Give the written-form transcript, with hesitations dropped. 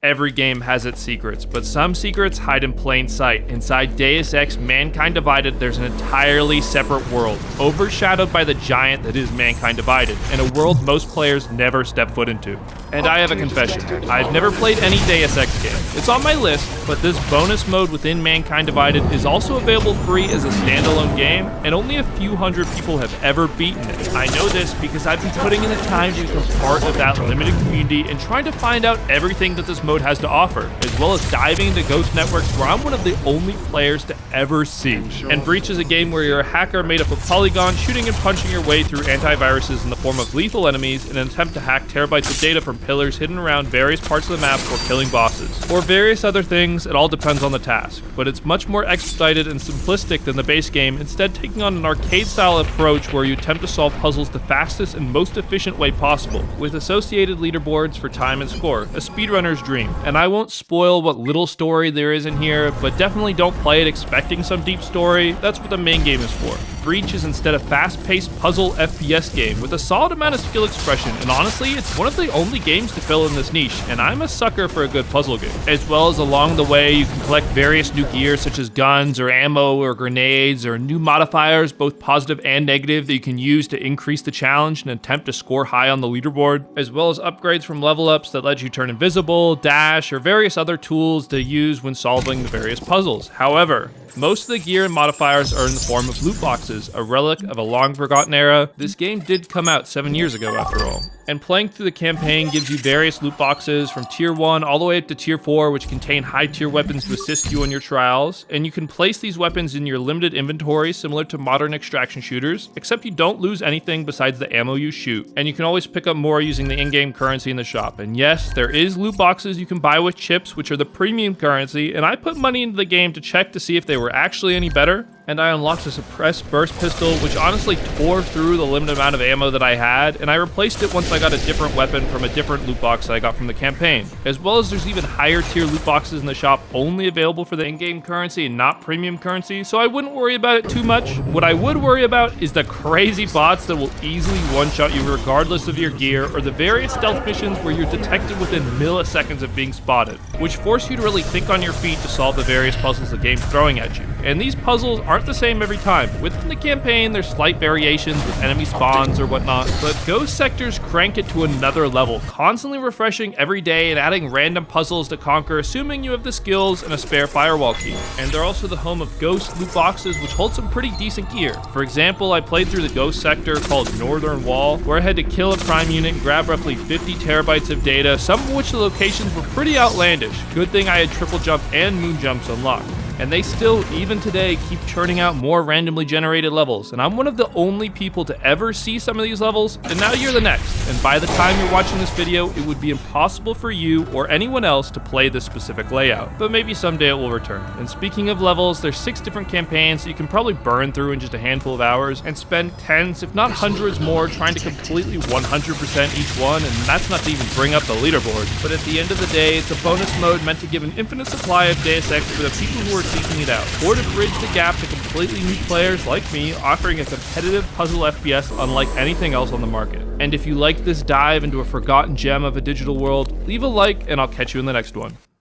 Every game has its secrets, but some secrets hide in plain sight. Inside Deus Ex Mankind Divided, there's an entirely separate world, overshadowed by the giant that is Mankind Divided, and a world most players never step foot into. And I have a confession, I've never played any Deus Ex game. It's on my list, but this bonus mode within Mankind Divided is also available free as a standalone game, and only a few hundred people have ever beaten it. I know this because I've been putting in the time to become part of that limited community and trying to find out everything that this mode has to offer, as well as diving into Ghost Networks, where I'm one of the only players to ever see. And Breach is a game where you're a hacker made up of polygons, shooting and punching your way through antiviruses in the form of lethal enemies in an attempt to hack terabytes of data from pillars hidden around various parts of the map or killing bosses. Or various other things, it all depends on the task. But it's much more expedited and simplistic than the base game, instead taking on an arcade-style approach where you attempt to solve puzzles the fastest and most efficient way possible, with associated leaderboards for time and score, a speedrunner's dream. And I won't spoil what little story there is in here, but definitely don't play it expecting some deep story. That's what the main game is for. Breach is instead a fast-paced puzzle FPS game with a solid amount of skill expression, and honestly, it's one of the only games to fill in this niche, and I'm a sucker for a good puzzle game. As well as along the way, you can collect various new gear such as guns or ammo or grenades or new modifiers, both positive and negative, that you can use to increase the challenge and attempt to score high on the leaderboard, as well as upgrades from level ups that let you turn invisible, dash, or various other tools to use when solving the various puzzles. However, most of the gear and modifiers are in the form of loot boxes, a relic of a long forgotten era. This game did come out 7 years ago after all. And playing through the campaign gives you various loot boxes from tier 1 all the way up to tier 4, which contain high tier weapons to assist you on your trials. And you can place these weapons in your limited inventory similar to modern extraction shooters, except you don't lose anything besides the ammo you shoot. And you can always pick up more using the in-game currency in the shop. And yes, there is loot boxes you can buy with chips, which are the premium currency, and I put money into the game to check to see if they were actually any better. And I unlocked a suppressed burst pistol, which honestly tore through the limited amount of ammo that I had, and I replaced it once I got a different weapon from a different loot box that I got from the campaign. As well as there's even higher tier loot boxes in the shop only available for the in-game currency and not premium currency, so I wouldn't worry about it too much. What I would worry about is the crazy bots that will easily one-shot you regardless of your gear, or the various stealth missions where you're detected within milliseconds of being spotted, which force you to really think on your feet to solve the various puzzles the game's throwing at you. And these puzzles aren't the same every time. Within the campaign, there's slight variations with enemy spawns or whatnot, but Ghost sectors crank it to another level, constantly refreshing every day and adding random puzzles to conquer, assuming you have the skills and a spare firewall key. And they're also the home of Ghost loot boxes, which hold some pretty decent gear. For example, I played through the Ghost sector called Northern Wall, where I had to kill a prime unit and grab roughly 50 terabytes of data, some of which the locations were pretty outlandish. Good thing I had triple jump and moon jumps unlocked. And they still, even today, keep churning out more randomly generated levels, and I'm one of the only people to ever see some of these levels, and now you're the next. And by the time you're watching this video, it would be impossible for you or anyone else to play this specific layout, but maybe someday it will return. And speaking of levels, there's 6 different campaigns that you can probably burn through in just a handful of hours, and spend tens, if not hundreds more, trying to completely 100% each one, and that's not to even bring up the leaderboard. But at the end of the day, it's a bonus mode meant to give an infinite supply of Deus Ex for the people who are seeking it out, or to bridge the gap to completely new players like me, offering a competitive puzzle FPS unlike anything else on the market. And if you like this dive into a forgotten gem of a digital world, leave a like and I'll catch you in the next one.